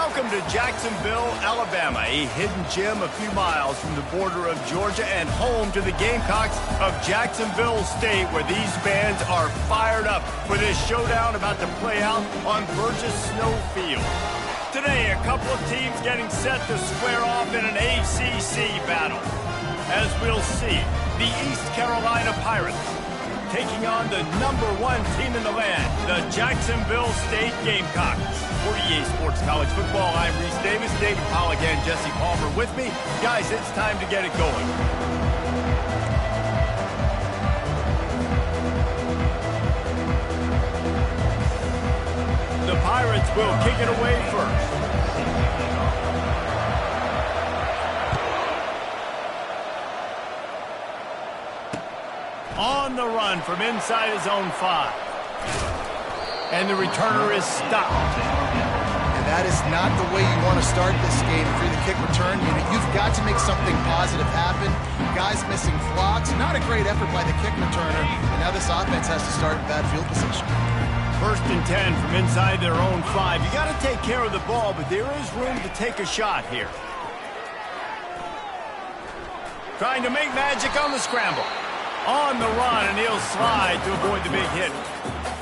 Welcome to Jacksonville, Alabama, a hidden gem a few miles from the border of Georgia and home to the Gamecocks of Jacksonville State, where these fans are fired up for this showdown about to play out on Burgess Snow Field. Today, a couple of teams getting set to square off in an ACC battle. As we'll see, the East Carolina Pirates taking on the #1 team in the land, the Jacksonville State Gamecocks. 48 Sports College Football, I'm Reese Davis, David Pollack and Jesse Palmer with me. Guys, it's time to get it going. The Pirates will kick it away first. On the run from inside his own 5. And the returner is stopped. And that is not the way you want to start this game. If you're the kick return unit, you've got to make something positive happen. Guys missing blocks. Not a great effort by the kick returner. And now this offense has to start in bad field position. 1st and 10 from inside their own 5. You got to take care of the ball, but there is room to take a shot here. Trying to make magic on the scramble. On the run, and he'll slide to avoid the big hit.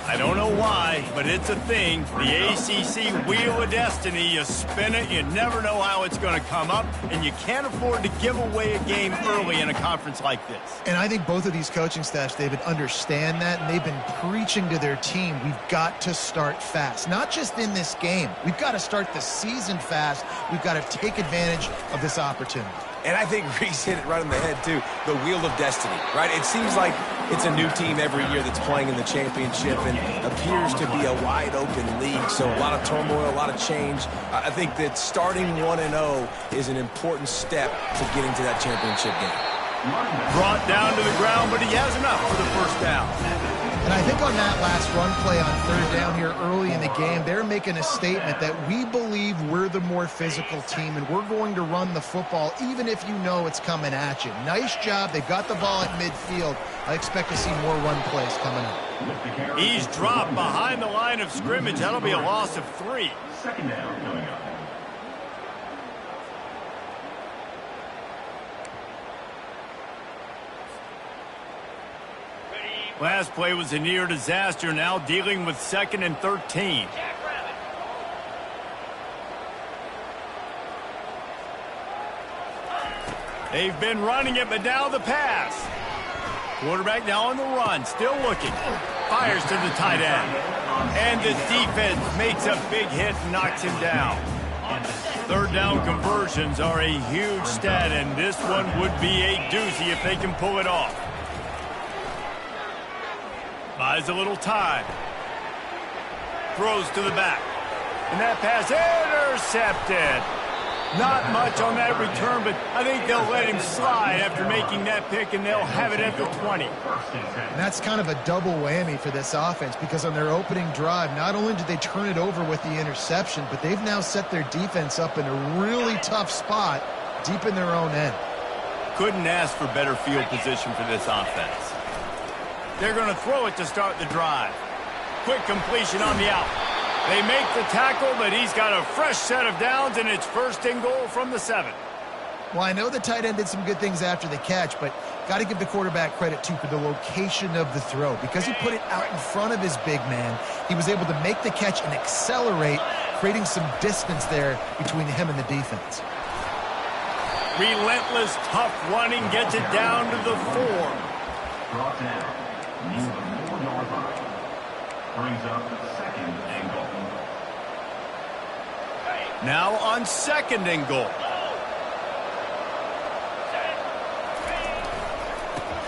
I don't know why, but it's a thing. The ACC Wheel of Destiny, you spin it, you never know how it's going to come up, and you can't afford to give away a game early in a conference like this. And I think both of these coaching staffs, David, understand that, and they've been preaching to their team, we've got to start fast. Not just in this game. We've got to start the season fast. We've got to take advantage of this opportunity. And I think Reese hit it right on the head, too. The Wheel of Destiny, right? It seems like it's a new team every year that's playing in the championship and appears to be a wide-open league. So a lot of turmoil, a lot of change. I think that starting 1-0 is an important step to getting to that championship game. Brought down to the ground, but he has enough for the first down. And I think on that last run play on 3rd down here early in the game, they're making a statement that we believe we're the more physical team and we're going to run the football even if you know it's coming at you. Nice job. They've got the ball at midfield. I expect to see more run plays coming up. He's dropped behind the line of scrimmage. That'll be a loss of 3. 2nd down coming up. Last play was a near disaster, now dealing with 2nd and 13. They've been running it, but now the pass. Quarterback now on the run, still looking. Fires to the tight end. And the defense makes a big hit and knocks him down. 3rd down conversions are a huge stat, and this one would be a doozy if they can pull it off. Buys a little time. Throws to the back. And that pass intercepted. Not much on that return, but I think they'll let him slide after making that pick, and they'll have it at the 20. And that's kind of a double whammy for this offense because on their opening drive, not only did they turn it over with the interception, but they've now set their defense up in a really tough spot deep in their own end. Couldn't ask for better field position for this offense. They're going to throw it to start the drive. Quick completion on the out. They make the tackle, but he's got a fresh set of downs, and it's 1st and goal from the 7. Well, I know the tight end did some good things after the catch, but got to give the quarterback credit, too, for the location of the throw. Because he put it out in front of his big man, he was able to make the catch and accelerate, creating some distance there between him and the defense. Relentless, tough running gets it down to the 4. Brought down. Near the 4-yard line. Brings up 2nd and goal. Now on 2nd and goal.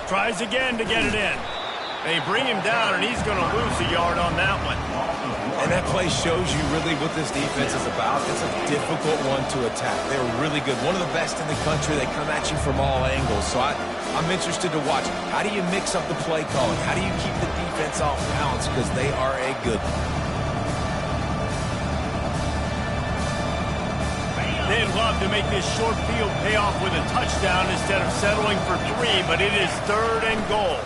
Tries again to get it in. They bring him down, and he's going to lose a yard on that one. And that play shows you really what this defense is about. It's a difficult one to attack. They're really good. One of the best in the country. They come at you from all angles. So I'm interested to watch. How do you mix up the play calling? How do you keep the defense off balance? Because they are a good one. They'd love to make this short field pay off with a touchdown instead of settling for 3, but it is 3rd and goal.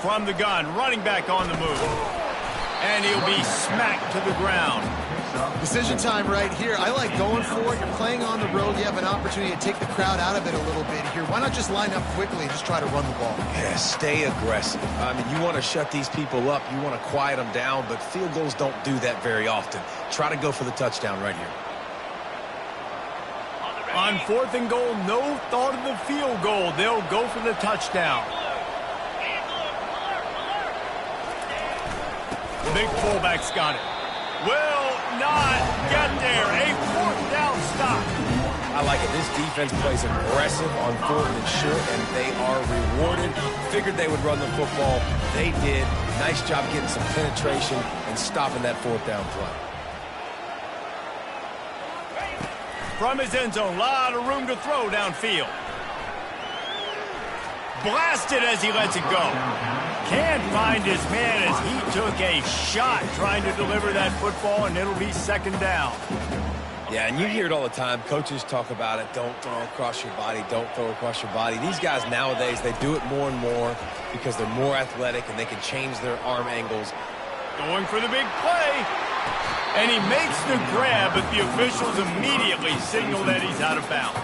From the gun, running back on the move. And he'll be smacked to the ground. Decision time right here. I like going for it. You're playing on the road. You have an opportunity to take the crowd out of it a little bit here. Why not just line up quickly and just try to run the ball? Yeah, stay aggressive. I mean, you want to shut these people up. You want to quiet them down, but field goals don't do that very often. Try to go for the touchdown right here. On 4th and goal, no thought of the field goal. They'll go for the touchdown. Big fullback's got it. Will not get there. A 4th down stop. I like it. This defense plays aggressive on 4th and short, and they are rewarded. Figured they would run the football. They did. Nice job getting some penetration and stopping that 4th down play. From his end zone, a lot of room to throw downfield. Blasted as he lets it go. Can't find his man as he took a shot trying to deliver that football, and it'll be 2nd down. Yeah, and you hear it all the time. Coaches talk about it. Don't throw across your body. Don't throw across your body. These guys nowadays, they do it more and more because they're more athletic and they can change their arm angles. Going for the big play. And he makes the grab, but the officials immediately signal that he's out of bounds.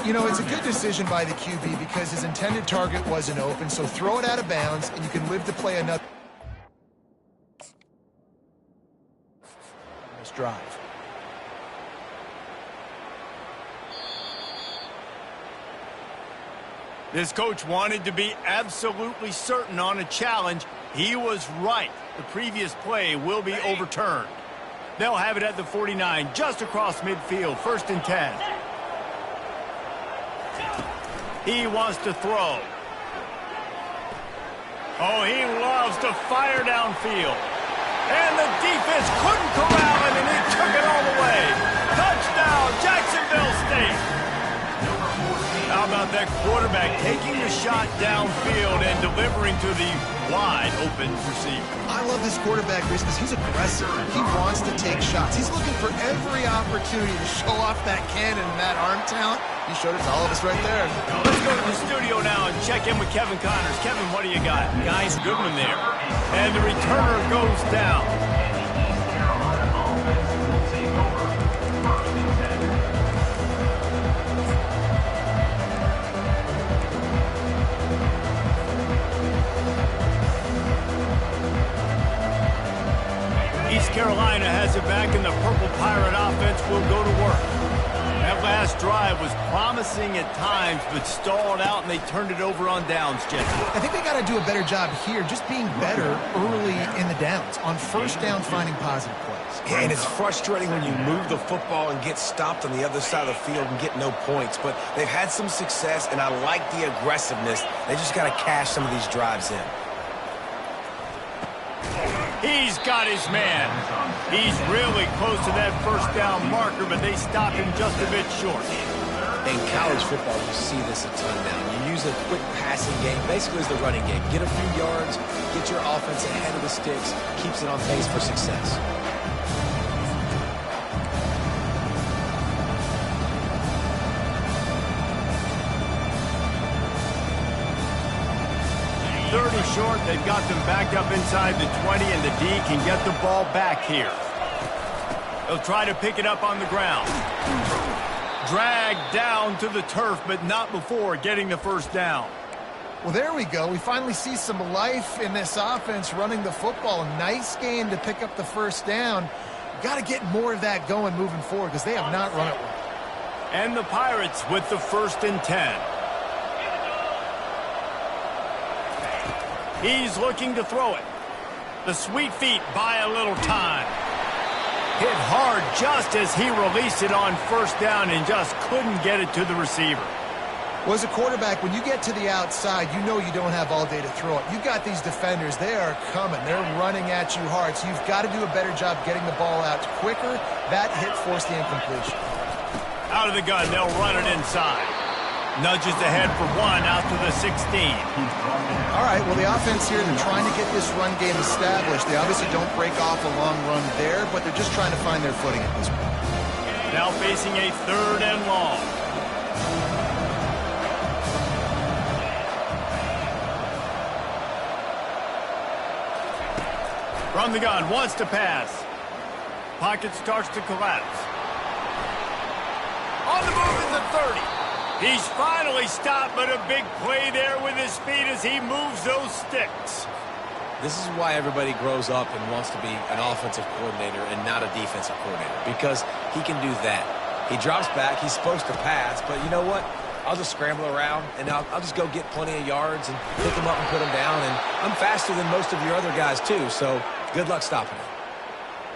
You know, it's a good decision by the QB because his intended target wasn't open, so throw it out of bounds, and you can live to play another drive. This coach wanted to be absolutely certain on a challenge. He was right. The previous play will be overturned. They'll have it at the 49, just across midfield, 1st and 10. He wants to throw. Oh, he loves to fire downfield. And the defense couldn't corral him, and he took it all the way. Touchdown, Jacksonville State. How about that quarterback taking the shot downfield and delivering to the wide-open receiver? I love this quarterback, Reese, because he's aggressive. He wants to take shots. He's looking for every opportunity to show off that cannon and that arm talent. He showed it to all of us right there. Let's go to the studio now and check in with Kevin Connors. Kevin, what do you got? Guys, good one there. And the returner goes down. East Carolina has it back, and the Purple Pirate offense will go to work. That last drive was promising at times, but stalled out, and they turned it over on downs, Jesse. I think they got to do a better job here, just being better early in the downs. On 1st down, finding positive plays. Yeah, and it's frustrating when you move the football and get stopped on the other side of the field and get no points. But they've had some success, and I like the aggressiveness. They just got to cash some of these drives in. He's got his man. He's really close to that 1st down marker, but they stop him just a bit short. In college football, you see this a ton now. You use a quick passing game, basically as the running game. Get a few yards, get your offense ahead of the sticks, keeps it on pace for success. Short, they've got them back up inside the 20, and the D can get the ball back here. They'll try to pick it up on the ground. Dragged down to the turf, but not before getting the 1st down. Well, there we go. We finally see some life in this offense running the football. Nice game to pick up the 1st down. Got to get more of that going moving forward because they have not run it well. And the Pirates with the 1st and 10. He's looking to throw it. The sweet feet buy a little time. Hit hard just as he released it on 1st down and just couldn't get it to the receiver. Well, as a quarterback, when you get to the outside, you know you don't have all day to throw it. You've got these defenders. They are coming. They're running at you hard. So you've got to do a better job getting the ball out quicker. That hit forced the incompletion. Out of the gun, they'll run it inside. Nudges ahead for 1 out to the 16. All right, well, the offense here, they're trying to get this run game established. They obviously don't break off a long run there, but they're just trying to find their footing at this point. Now facing a 3rd and long. From the gun, wants to pass. Pocket starts to collapse. On the move is the 30. He's finally stopped, but a big play there with his speed as he moves those sticks. This is why everybody grows up and wants to be an offensive coordinator and not a defensive coordinator, because he can do that. He drops back. He's supposed to pass, but you know what? I'll just scramble around, and I'll just go get plenty of yards and pick them up and put them down, and I'm faster than most of your other guys, too, so good luck stopping it.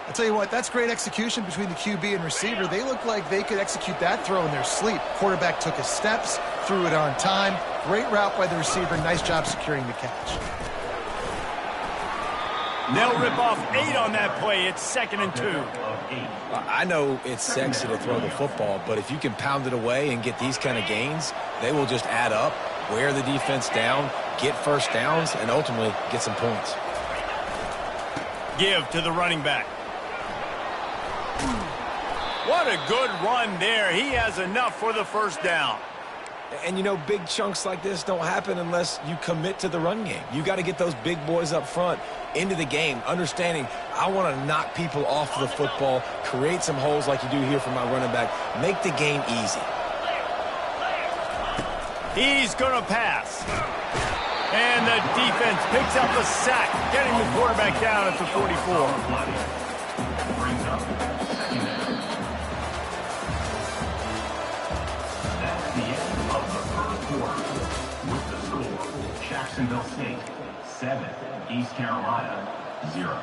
I'll tell you what, that's great execution between the QB and receiver. They look like they could execute that throw in their sleep. Quarterback took his steps, threw it on time. Great route by the receiver. Nice job securing the catch. They'll rip off 8 on that play. It's 2nd and 2. I know it's sexy to throw the football, but if you can pound it away and get these kind of gains, they will just add up, wear the defense down, get first downs, and ultimately get some points. Give to the running back. What a good run there. He has enough for the first down. And, you know, big chunks like this don't happen unless you commit to the run game. You got to get those big boys up front into the game, understanding I want to knock people off the football, create some holes like you do here for my running back, make the game easy. He's going to pass. And the defense picks up a sack, getting the quarterback down at the 44. Jacksonville State 7, East Carolina 0.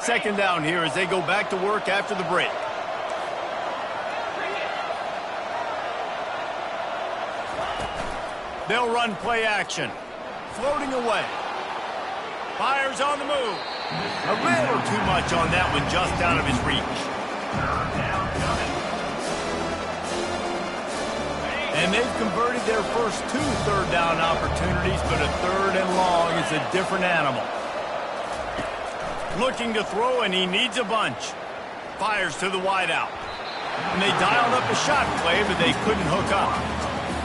Second down here as they go back to work after the break. They'll run play action. Floating away. Fires on the move. A little too much on that one, just out of his reach. And they've converted their first 2 third down opportunities, but a 3rd and long is a different animal. Looking to throw, and he needs a bunch. Fires to the wideout. And they dialed up a shot play, but they couldn't hook up.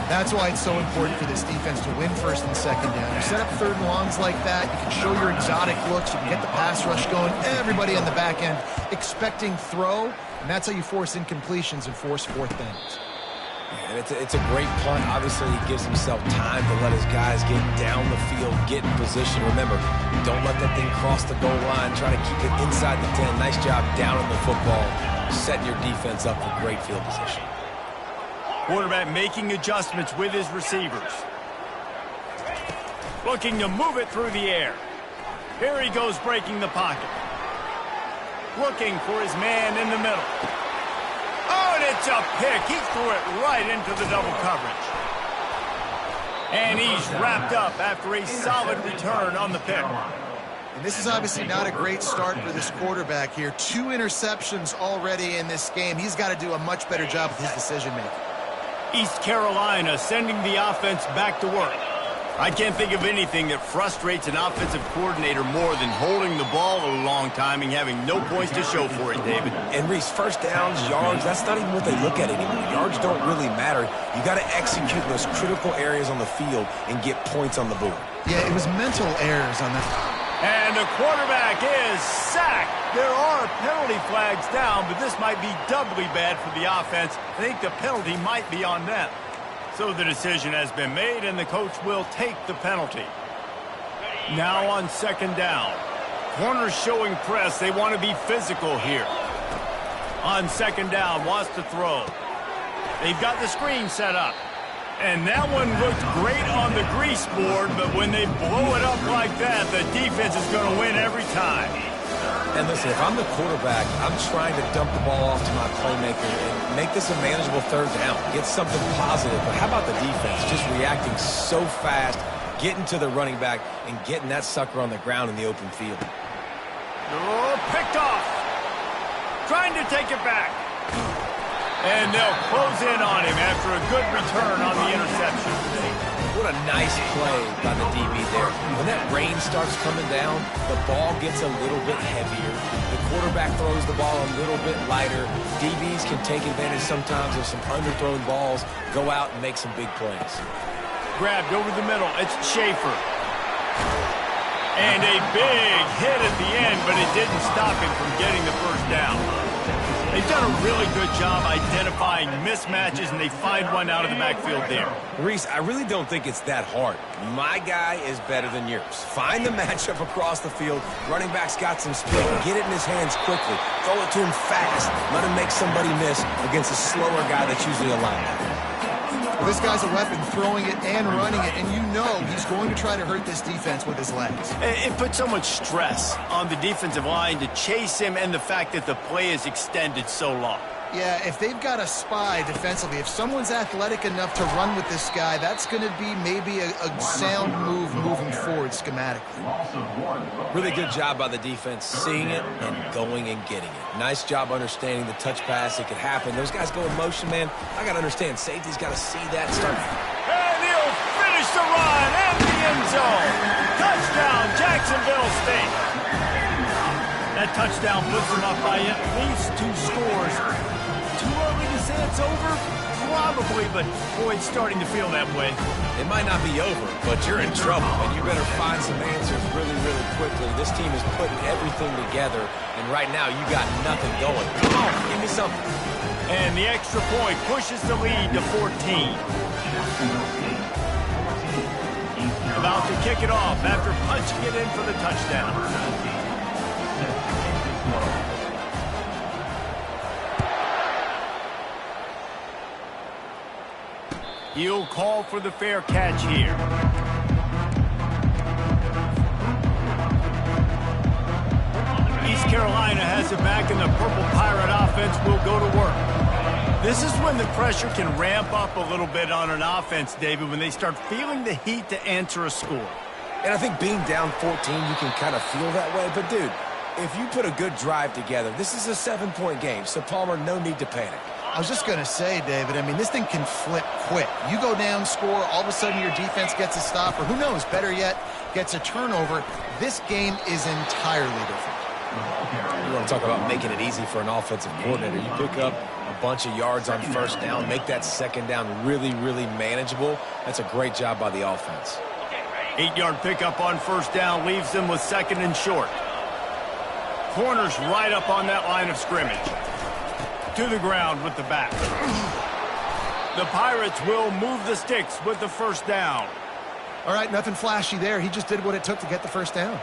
That's why it's so important for this defense to win 1st and 2nd down. You set up 3rd and longs like that, you can show your exotic looks, you can get the pass rush going, everybody on the back end expecting throw, and that's how you force incompletions and force 4th downs. And it's a great punt. Obviously, he gives himself time to let his guys get down the field, get in position. Remember, don't let that thing cross the goal line. Try to keep it inside the 10. Nice job down in the football, setting your defense up for great field position. Quarterback making adjustments with his receivers. Looking to move it through the air. Here he goes breaking the pocket. Looking for his man in the middle. Oh, and it's a pick. He threw it right into the double coverage. And he's wrapped up after a solid return on the pick. And this is obviously not a great start for this quarterback here. 2 interceptions already in this game. He's got to do a much better job with his decision-making. East Carolina sending the offense back to work. I can't think of anything that frustrates an offensive coordinator more than holding the ball a long time and having no points to show for it, David. And Reese, first downs, yards, that's not even what they look at anymore. Yards don't really matter. You got to execute those critical areas on the field and get points on the board. Yeah, it was mental errors on that. And the quarterback is sacked. There are penalty flags down, but this might be doubly bad for the offense. I think the penalty might be on them. So the decision has been made, and the coach will take the penalty. Now on 2nd down. Corners showing press. They want to be physical here. On 2nd down, wants to throw. They've got the screen set up. And that one looked great on the grease board, but when they blow it up like that, the defense is going to win every time. And listen, if I'm the quarterback, I'm trying to dump the ball off to my playmaker and make this a manageable 3rd down. Get something positive. But how about the defense just reacting so fast, getting to the running back, and getting that sucker on the ground in the open field? Oh, picked off. Trying to take it back. And they'll close in on him after a good return on the interception. What a nice play by the DB there. When that rain starts coming down, the ball gets a little bit heavier. The quarterback throws the ball a little bit lighter. DBs can take advantage sometimes of some underthrown balls, go out and make some big plays. Grabbed over the middle. It's Schaefer. And a big hit at the end, but it didn't stop him from getting the first down. They've done a really good job identifying mismatches, and they find one out of the backfield there. Reese, I really don't think it's that hard. My guy is better than yours. Find the matchup across the field. Running back's got some speed. Get it in his hands quickly. Throw it to him fast. Let him make somebody miss against a slower guy that's usually a linebacker. Well, this guy's a weapon, throwing it and running it, and you know he's going to try to hurt this defense with his legs. It puts so much stress on the defensive line to chase him, and the fact that the play is extended so long. Yeah, if they've got a spy defensively, if someone's athletic enough to run with this guy, that's going to be maybe a sound move moving forward schematically. Really good job by the defense, seeing it and going and getting it. Nice job understanding the touch pass. It could happen. Those guys go in motion, man. I got to understand, safety's got to see that and start. And he'll finish the run and the end zone. Touchdown, Jacksonville State. That touchdown puts them up by at least 2 scores. Too early to say it's over? Probably, but boy, it's starting to feel that way. It might not be over, but you're in trouble, and you better find some answers really, really quickly. This team is putting everything together, and right now you got nothing going. Come on, give me something. And the extra point pushes the lead to 14. About to kick it off after punching it in for the touchdown. He'll call for the fair catch here. East Carolina has it back, and the Purple Pirate offense will go to work. This is when the pressure can ramp up a little bit on an offense, David, when they start feeling the heat to answer a score. And I think being down 14, you can kind of feel that way. But, dude, if you put a good drive together, this is a 7-point game, so, Palmer, no need to panic. I was just going to say, David, I mean, this thing can flip quick. You go down, score, all of a sudden your defense gets a stop, or who knows, better yet, gets a turnover. This game is entirely different. You want to talk about making it easy for an offensive coordinator. You pick up a bunch of yards on first down, make that second down really, really manageable. That's a great job by the offense. 8-yard pickup on first down leaves them with second and short. Corners right up on that line of scrimmage. To the ground with the back. The Pirates will move the sticks with the first down. All right, nothing flashy there. He just did what it took to get the first down.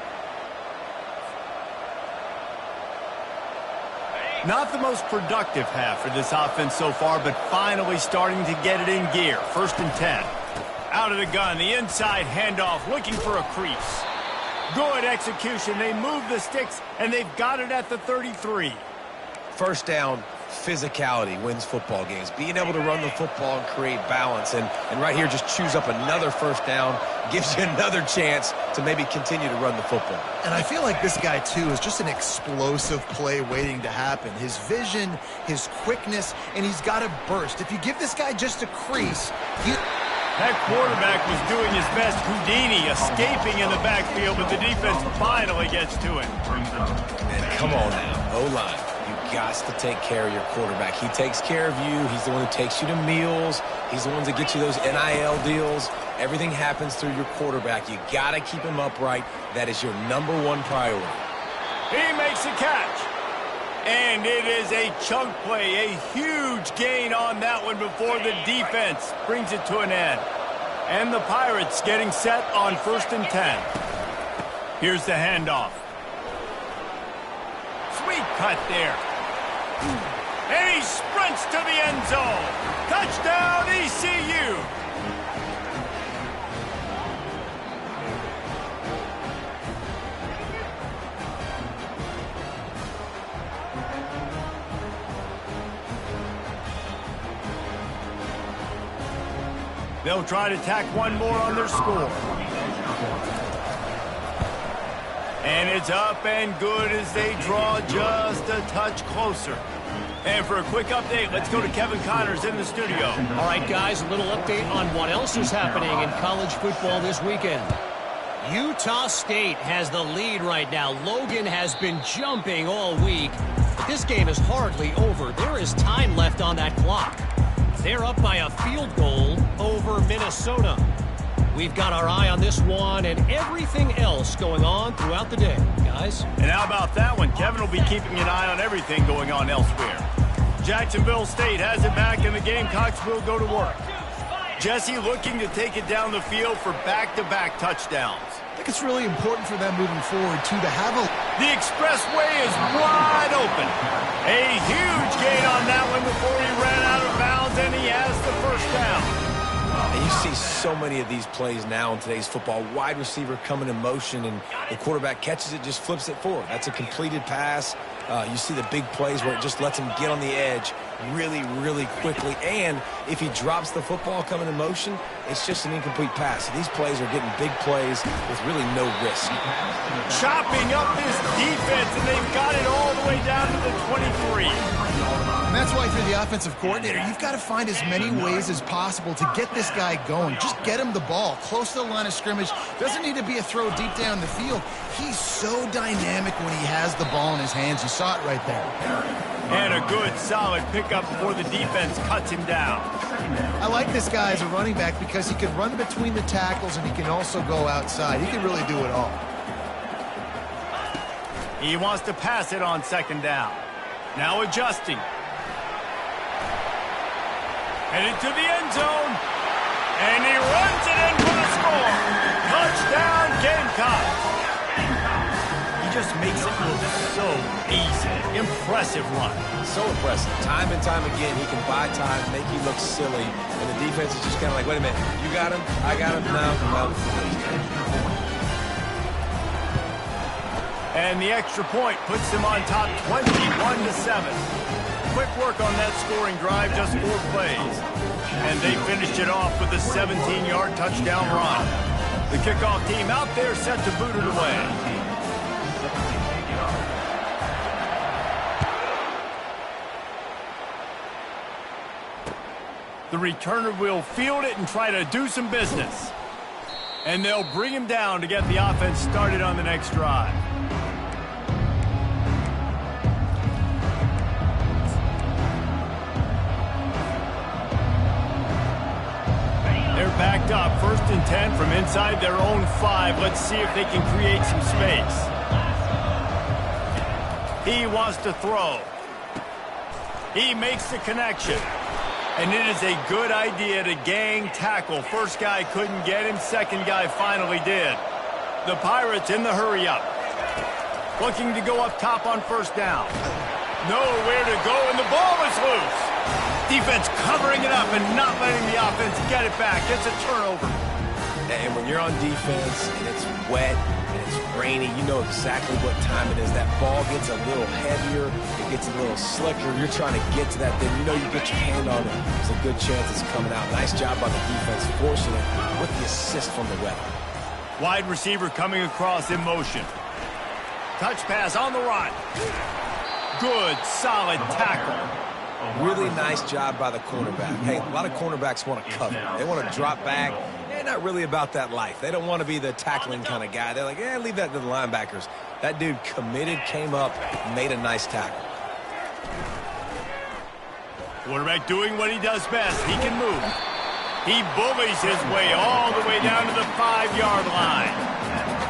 Not the most productive half for this offense so far, but finally starting to get it in gear. First and 10. Out of the gun, the inside handoff, looking for a crease. Good execution. They move the sticks, and they've got it at the 33. First down, physicality wins football games. Being able to run the football and create balance. And right here, just choose up another first down, gives you another chance to maybe continue to run the football. And I feel like this guy, too, is just an explosive play waiting to happen. His vision, his quickness, and he's got a burst. If you give this guy just a crease, that quarterback was doing his best Houdini, escaping in the backfield, but the defense finally gets to him. Man, come on now, O-line. You got to take care of your quarterback. He takes care of you. He's the one who takes you to meals. He's the one that gets you those NIL deals. Everything happens through your quarterback. You got to keep him upright. That is your #1 priority. He makes a catch. And it is a chunk play, a huge gain on that one before the defense brings it to an end. And the Pirates getting set on first and 10. Here's the handoff. Sweet cut there. And he sprints to the end zone. Touchdown, ECU. They'll try to tack one more on their score. And it's up and good as they draw just a touch closer. And for a quick update, let's go to Kevin Connors in the studio. All right, guys, a little update on what else is happening in college football this weekend. Utah State has the lead right now. Logan has been jumping all week. But this game is hardly over. There is time left on that clock. They're up by a field goal over Minnesota. We've got our eye on this one and everything else going on throughout the day, guys. And how about that one? Kevin will be keeping an eye on everything going on elsewhere. Jacksonville State has it back, and the Gamecocks will go to work. Jesse looking to take it down the field for back-to-back touchdowns. I think it's really important for them moving forward, too, to have a... The expressway is wide open. A huge gain on that one before he ran out of bounds, and he has the first down. And you see so many of these plays now in today's football. Wide receiver coming in motion, and the quarterback catches it, just flips it forward. That's a completed pass. You see the big plays where it just lets him get on the edge really, really quickly. And if he drops the football coming in motion, it's just an incomplete pass. So these plays are getting big plays with really no risk. Chopping up this defense, and they've got it all the way down to the 23. And that's why, if you're the offensive coordinator, you've got to find as many ways as possible to get this guy going. Just get him the ball close to the line of scrimmage. Doesn't need to be a throw deep down the field. He's so dynamic when he has the ball in his hands. You saw it right there. And a good, solid pickup before the defense cuts him down. I like this guy as a running back because he can run between the tackles and he can also go outside. He can really do it all. He wants to pass it on second down. Now adjusting. Headed to the end zone. And he runs it in for the score. Touchdown, Gamecocks. He just makes it look so easy. Impressive run. So impressive. Time and time again, he can buy time, make you look silly. And the defense is just kind of like, wait a minute, you got him? I got him? No. Well. And the extra point puts them on top 21-7. Quick work on that scoring drive, just 4 plays. And they finished it off with a 17-yard touchdown run. The kickoff team out there set to boot it away. The returner will field it and try to do some business. And they'll bring him down to get the offense started on the next drive. They're backed up, 1st and 10 from inside their own 5. Let's see if they can create some space. He wants to throw. He makes the connection. And it is a good idea to gang tackle. First guy couldn't get him, second guy finally did. The Pirates in the hurry-up. Looking to go up top on first down. Nowhere to go, and the ball is loose. Defense covering it up and not letting the offense get it back. It's a turnover. And when you're on defense and it's wet and it's rainy, you know exactly what time it is. That ball gets a little heavier. It gets a little slicker. You're trying to get to that thing. You know you get your hand on it. There's a good chance it's coming out. Nice job by the defense forcing it with the assist from the weather. Wide receiver coming across in motion. Touch pass on the run. Good, solid tackle. Really nice job by the cornerback. Hey, a lot of cornerbacks want to cover. They want to drop back. They're not really about that life. They don't want to be the tackling kind of guy. They're like, leave that to the linebackers. That dude committed, came up, made a nice tackle. Quarterback doing what he does best. He can move. He bullies his way all the way down to the 5-yard line.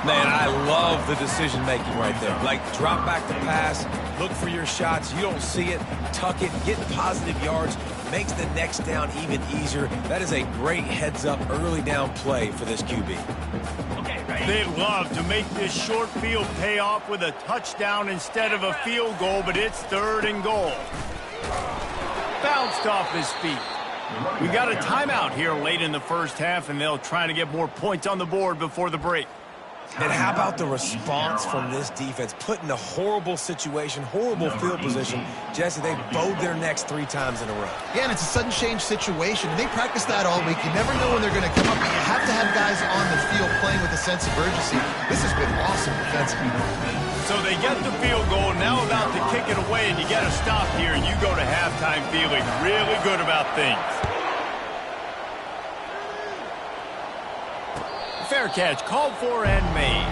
Man, I love the decision-making right there. Like, drop back the pass, look for your shots. You don't see it, tuck it, get positive yards, makes the next down even easier. That is a great heads-up early down play for this QB. They'd love to make this short field pay off with a touchdown instead of a field goal, but it's 3rd and goal. Bounced off his feet. We got a timeout here late in the first half, and they'll try to get more points on the board before the break. And how about the response from this defense? Put in a horrible situation, horrible field position. Jesse, they bowed their necks 3 times in a row. Yeah, and it's a sudden change situation. They practice that all week. You never know when they're going to come up, but you have to have guys on the field playing with a sense of urgency. This has been awesome defensively. So they get the field goal, now about to kick it away, and you get a stop here, and you go to halftime feeling really good about things. Fair catch, called for and made.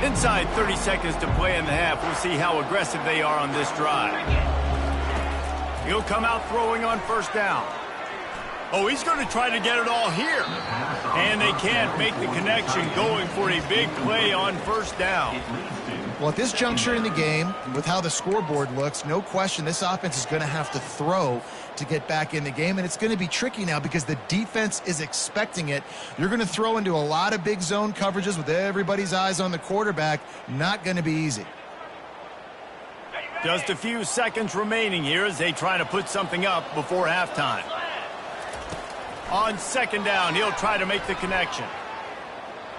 Inside 30 seconds to play in the half. We'll see how aggressive they are on this drive. He'll come out throwing on first down. Oh, he's going to try to get it all here. And they can't make the connection, going for a big play on first down. Well, at this juncture in the game, with how the scoreboard looks, no question this offense is going to have to throw to get back in the game, and it's going to be tricky now because the defense is expecting it. You're going to throw into a lot of big zone coverages with everybody's eyes on the quarterback. Not going to be easy. Just a few seconds remaining here as they try to put something up before halftime. On second down, he'll try to make the connection.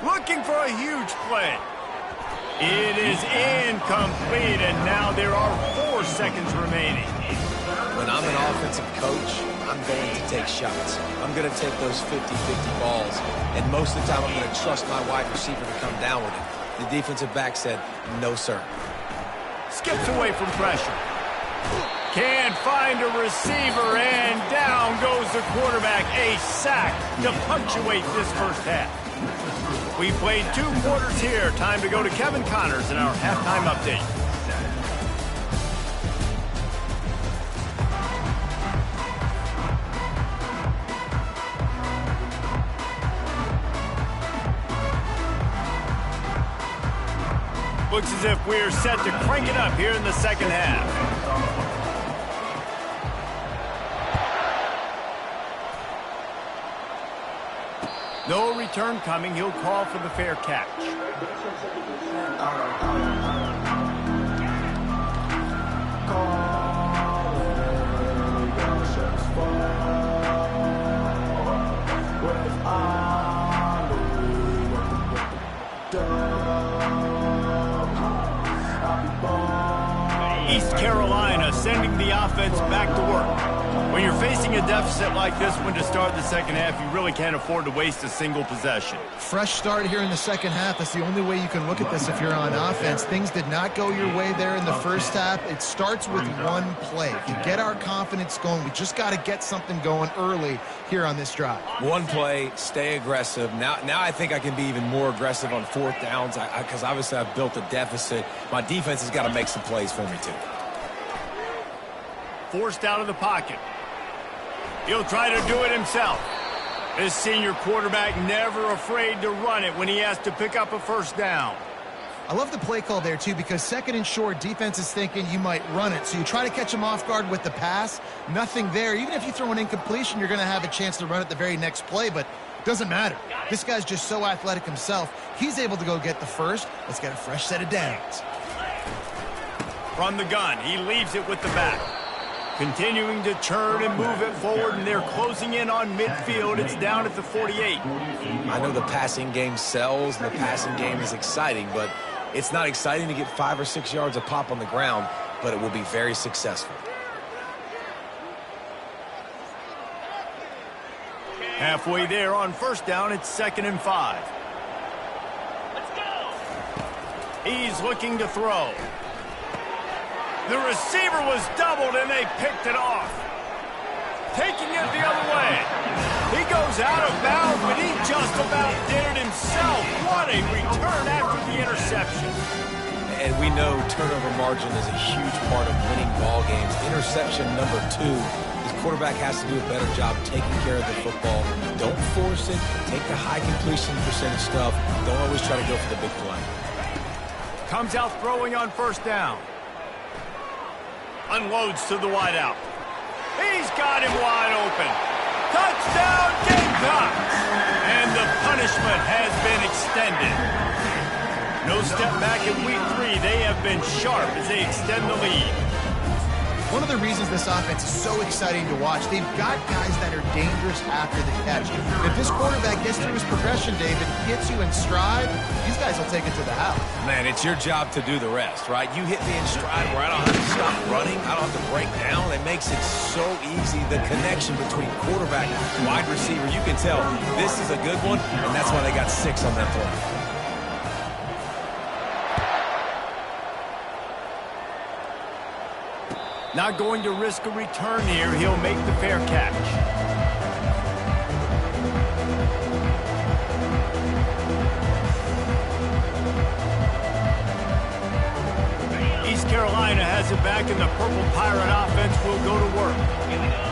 Looking for a huge play. It is incomplete, and now there are 4 seconds remaining. When I'm an offensive coach, I'm going to take shots. I'm going to take those 50-50 balls, and most of the time I'm going to trust my wide receiver to come down with it. The defensive back said, no, sir. Skips away from pressure. Can't find a receiver, and down goes the quarterback. A sack to punctuate this first half. We played 2 quarters here. Time to go to Kevin Connors in our halftime update. Looks as if we're set to crank it up here in the second half. No return coming. He'll call for the fair catch. East Carolina sending the offense back to work. When you're facing a deficit like this one to start the second half, you really can't afford to waste a single possession. Fresh start here in the second half. That's the only way you can look at this if you're on offense. Things did not go your way there in the first half. It starts with one play. To get our confidence going, we just got to get something going early here on this drive. One play, stay aggressive. Now I think I can be even more aggressive on 4th downs because obviously I've built a deficit. My defense has got to make some plays for me too. Forced out of the pocket. He'll try to do it himself. This senior quarterback never afraid to run it when he has to pick up a first down. I love the play call there, too, because second and short, defense is thinking you might run it. So you try to catch him off guard with the pass. Nothing there. Even if you throw an incompletion, you're going to have a chance to run it the very next play, but it doesn't matter. This guy's just so athletic himself. He's able to go get the first. Let's get a fresh set of downs. From the gun, he leaves it with the back. Continuing to turn and move it forward, and they're closing in on midfield. It's down at the 48. I know the passing game sells, and the passing game is exciting, but it's not exciting to get 5 or 6 yards of pop on the ground, but it will be very successful. Halfway there on first down, it's 2nd and 5. Let's go. He's looking to throw. The receiver was doubled, and they picked it off. Taking it the other way. He goes out of bounds, but he just about did it himself. What a return after the interception. And we know turnover margin is a huge part of winning ball games. Interception number 2. This quarterback has to do a better job taking care of the football. Don't force it. Take the high completion percentage stuff. Don't always try to go for the big play. Comes out throwing on first down. Unloads to the wideout. He's got him wide open. Touchdown, Gamecocks! And the punishment has been extended. No step back in week 3. They have been sharp as they extend the lead. One of the reasons this offense is so exciting to watch, they've got guys that are dangerous after the catch. If this quarterback gets through his progression, David, gets you in stride, these guys will take it to the house. Man, it's your job to do the rest, right? You hit me in stride where I don't have to stop running. I don't have to break down. It makes it so easy. The connection between quarterback and wide receiver, you can tell this is a good one, and that's why they got 6 on that play. Not going to risk a return here. He'll make the fair catch. East Carolina has it back, and the Purple Pirate offense will go to work.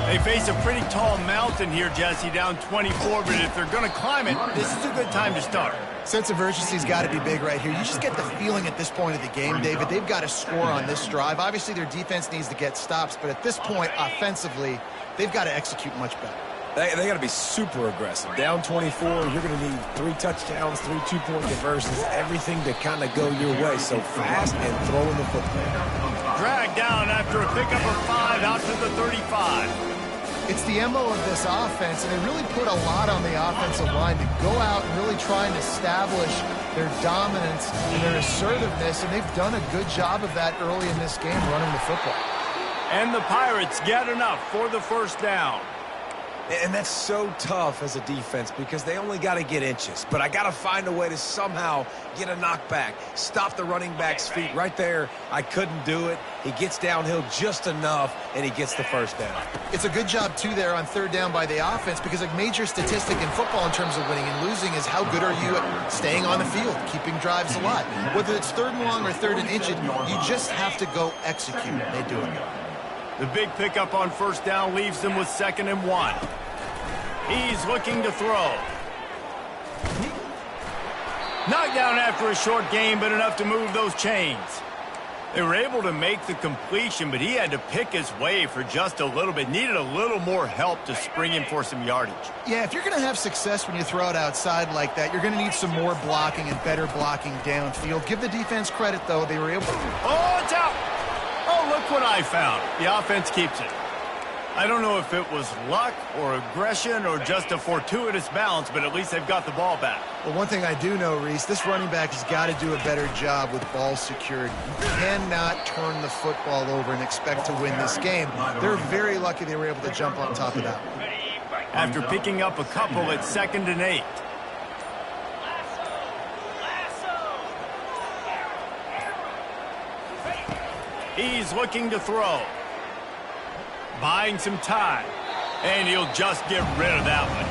They face a pretty tall mountain here, Jesse, down 24, but if they're going to climb it, this is a good time to start. Sense of urgency's got to be big right here. You just get the feeling at this point of the game, David, they've got to score on this drive. Obviously, their defense needs to get stops, but at this point, offensively, they've got to execute much better. They got to be super aggressive. Down 24, you're going to need 3 touchdowns, 3 two-point conversions, everything to kind of go your way. So fast and throwing the football. Dragged down after a pickup of 5 out to the 35. It's the MO of this offense, and they really put a lot on the offensive line to go out and really try and establish their dominance and their assertiveness, and they've done a good job of that early in this game running the football. And the Pirates get enough for the first down. And that's so tough as a defense because they only got to get inches. But I got to find a way to somehow get a knockback, stop the running back's feet. Right there, I couldn't do it. He gets downhill just enough, and he gets the first down. It's a good job, too, there on third down by the offense because a major statistic in football in terms of winning and losing is how good are you at staying on the field, keeping drives alive. Whether it's third and long or third and inches, you just have to go execute. They do it. The big pickup on first down leaves them with 2nd and 1. He's looking to throw. Knocked down after a short gain, but enough to move those chains. They were able to make the completion, but he had to pick his way for just a little bit. Needed a little more help to spring him for some yardage. Yeah, if you're going to have success when you throw it outside like that, you're going to need some more blocking and better blocking downfield. Give the defense credit, though. They were able to... Oh, it's out! Oh, look what I found. The offense keeps it. I don't know if it was luck or aggression or just a fortuitous bounce, but at least they've got the ball back. Well, one thing I do know, Reese, this running back has got to do a better job with ball security. You cannot turn the football over and expect to win this game. They're very lucky they were able to jump on top of that. After picking up a couple at 2nd and 8. He's looking to throw. Buying some time. And he'll just get rid of that one.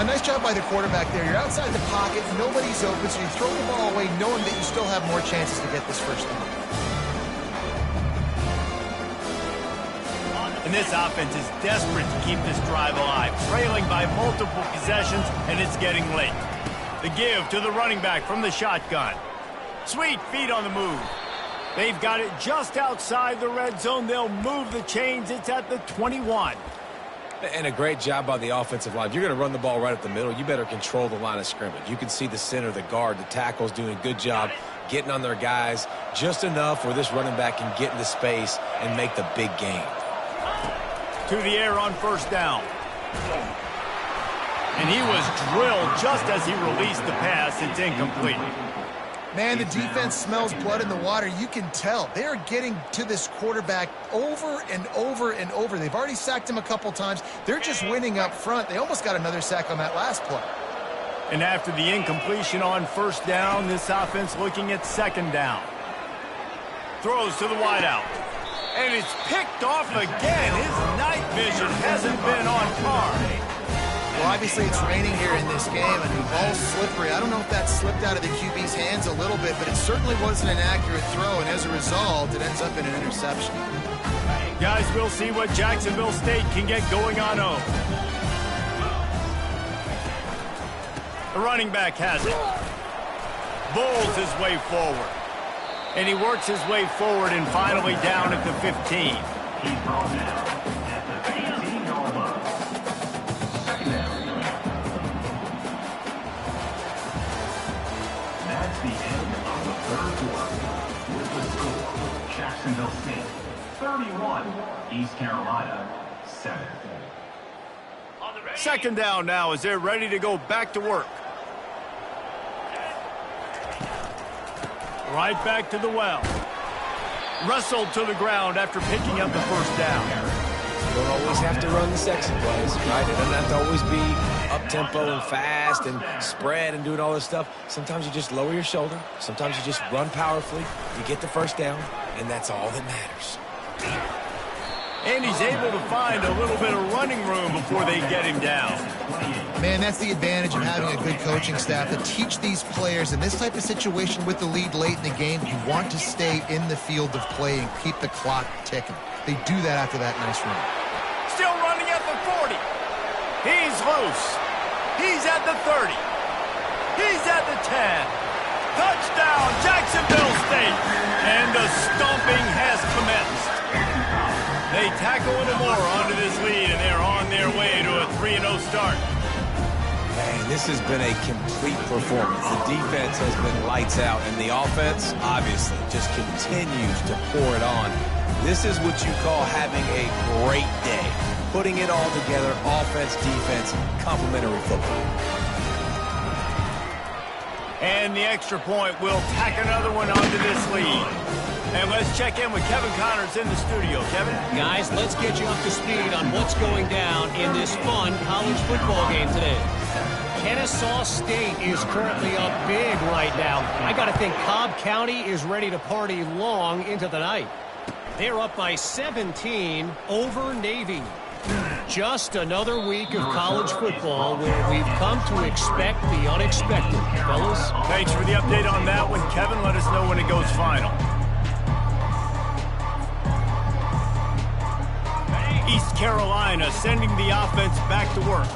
A nice job by the quarterback there. You're outside the pocket, nobody's open, so you throw the ball away knowing that you still have more chances to get this first down. And this offense is desperate to keep this drive alive, trailing by multiple possessions, and it's getting late. The give to the running back from the shotgun. Sweet feet on the move. They've got it just outside the red zone. They'll move the chains. It's at the 21. And a great job by the offensive line. If you're going to run the ball right up the middle, you better control the line of scrimmage. You can see the center, the guard, the tackles doing a good job getting on their guys just enough where this running back can get into space and make the big gain. To the air on first down. And he was drilled just as he released the pass. It's incomplete. Man, the defense smells blood in the water. You can tell. They are getting to this quarterback over and over and over. They've already sacked him a couple times. They're just winning up front. They almost got another sack on that last play. And after the incompletion on first down, this offense looking at 2nd down. Throws to the wideout. And it's picked off again. His night vision hasn't been on par. Well, obviously it's raining here in this game, and the ball's slippery. I don't know if that slipped out of the QB's hands a little bit, but it certainly wasn't an accurate throw, and as a result, it ends up in an interception. Guys, we'll see what Jacksonville State can get going on O. The running back has it. Bowls his way forward. And he works his way forward and finally down at the 15. He's brought down at the 18-yard line. Second down. That's the end of the State 31, East Carolina 7. Second down now as they're ready to go back to work. Right back to the well. Wrestled to the ground after picking up the first down. You don't always have to run the sexy plays, right? It doesn't have to always be up-tempo and fast and spread and doing all this stuff. Sometimes you just lower your shoulder. Sometimes you just run powerfully. You get the first down, and that's all that matters. And he's able to find a little bit of running room before they get him down. Man, that's the advantage of having a good coaching staff to teach these players in this type of situation with the lead late in the game. You want to stay in the field of play and keep the clock ticking. They do that after that nice run. Still running at the 40. He's loose. He's at the 30. He's at the 10. Touchdown, Jacksonville State. And the stomping has commenced. They tackle a little more onto this lead, and they're on their way to a 3-0 start. Man, this has been a complete performance. The defense has been lights out, and the offense, obviously, just continues to pour it on. This is what you call having a great day. Putting it all together, offense, defense, complimentary football. And the extra point will tack another one onto this lead. And let's check in with Kevin Connors in the studio. Kevin? Guys, let's get you up to speed on what's going down in this fun college football game today. Kennesaw State is currently up big right now. I got to think Cobb County is ready to party long into the night. They're up by 17 over Navy. Just another week of college football where we've come to expect the unexpected. Fellas? Thanks for the update on that one, Kevin. Let us know when it goes final. East Carolina sending the offense back to work.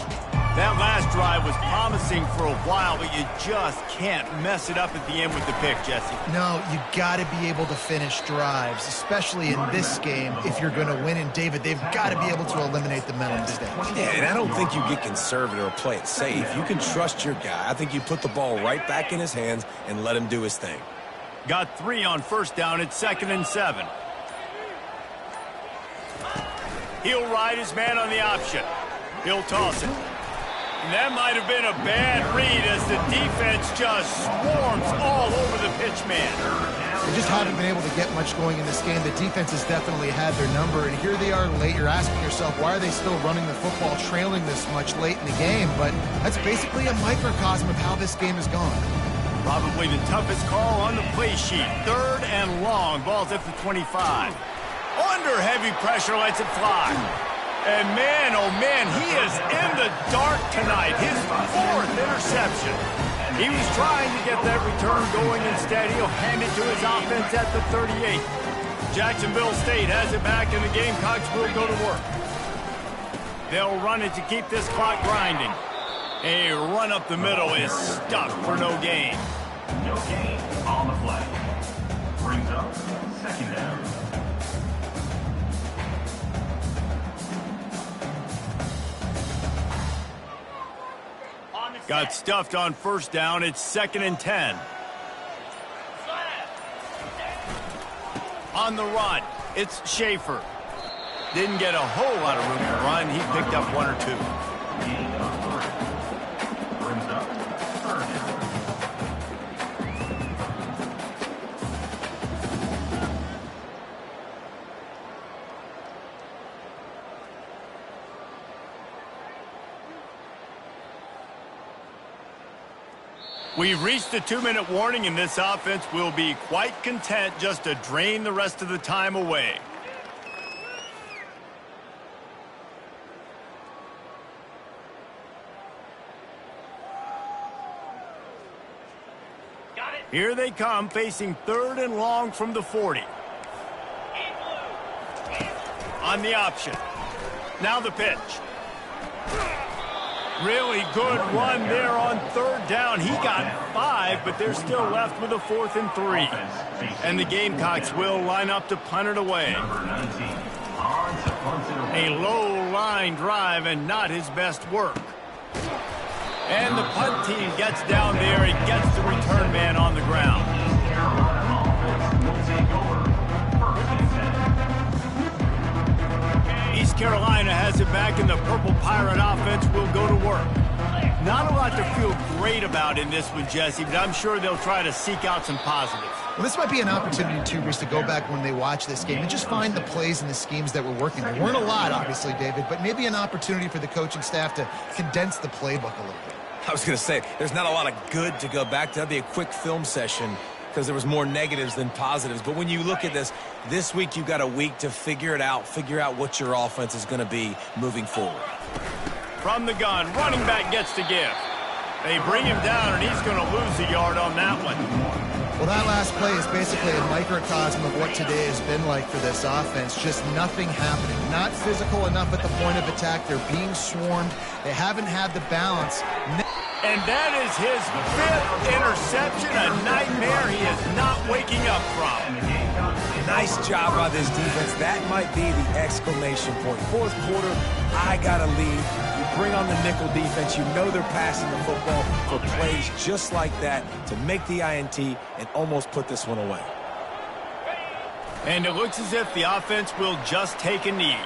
That last drive was promising for a while, but you just can't mess it up at the end with the pick, Jesse. No, you got to be able to finish drives, especially in this game if you're going to win. And, David, they've got to be able to eliminate the mental mistakes. Yeah, and I don't think you get conservative or play it safe. You can trust your guy. I think you put the ball right back in his hands and let him do his thing. Got 3 on first down. It's 2nd and 7. He'll ride his man on the option. He'll toss it. And that might have been a bad read as the defense just swarms all over the pitch man. They just haven't been able to get much going in this game. The defense has definitely had their number, and here they are late. You're asking yourself, why are they still running the football, trailing this much late in the game? But that's basically a microcosm of how this game has gone. Probably the toughest call on the play sheet. 3rd and long. Ball's at the 25. Under heavy pressure, lets it fly. And man, oh man, he is in the dark tonight. His 4th interception. He was trying to get that return going. Instead, he'll hand it to his offense at the 38. Jacksonville State has it back, and the Gamecocks will go to work. They'll run it to keep this clock grinding. A run up the middle is stuck for no gain. No gain on the play. Brings up 2nd down. Got stuffed on first down. It's 2nd and 10. On the run, it's Schaefer. Didn't get a whole lot of room to run. He picked up 1 or 2. Brings up 3rd down. We've reached the 2-minute warning, and this offense will be quite content just to drain the rest of the time away. Here they come, facing 3rd and long from the 40. On the option. Now the pitch. Really good run there on 3rd down. He got 5, but they're still left with a 4th and 3. And the Gamecocks will line up to punt it away. A low line drive and not his best work. And the punt team gets down there and gets the return man on the ground. Carolina offense will take over 1st and 10. East Carolina has it back, and the Purple Pirate offense will go to work. Not a lot to feel great about in this one, Jesse, but I'm sure they'll try to seek out some positives. Well, this might be an opportunity, too, Bruce, to go back when they watch this game and just find the plays and the schemes that were working. There weren't a lot, obviously, David, but maybe an opportunity for the coaching staff to condense the playbook a little bit. I was going to say, there's not a lot of good to go back to. That'd be a quick film session because there was more negatives than positives. But when you look at this week you've got a week to figure it out, figure out what your offense is going to be moving forward. From the gun, running back gets to give. They bring him down, and he's going to lose a yard on that one. Well, that last play is basically a microcosm of what today has been like for this offense. Just nothing happening. Not physical enough at the point of attack. They're being swarmed. They haven't had the balance. And that is his 5th interception, a nightmare he is not waking up from. Nice job by this defense. That might be the exclamation point. Fourth quarter, I got to lead. You bring on the nickel defense. You know they're passing the football for plays just like that to make the INT and almost put this one away. And it looks as if the offense will just take a knee.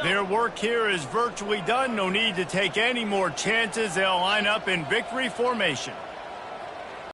Their work here is virtually done. No need to take any more chances. They'll line up in victory formation.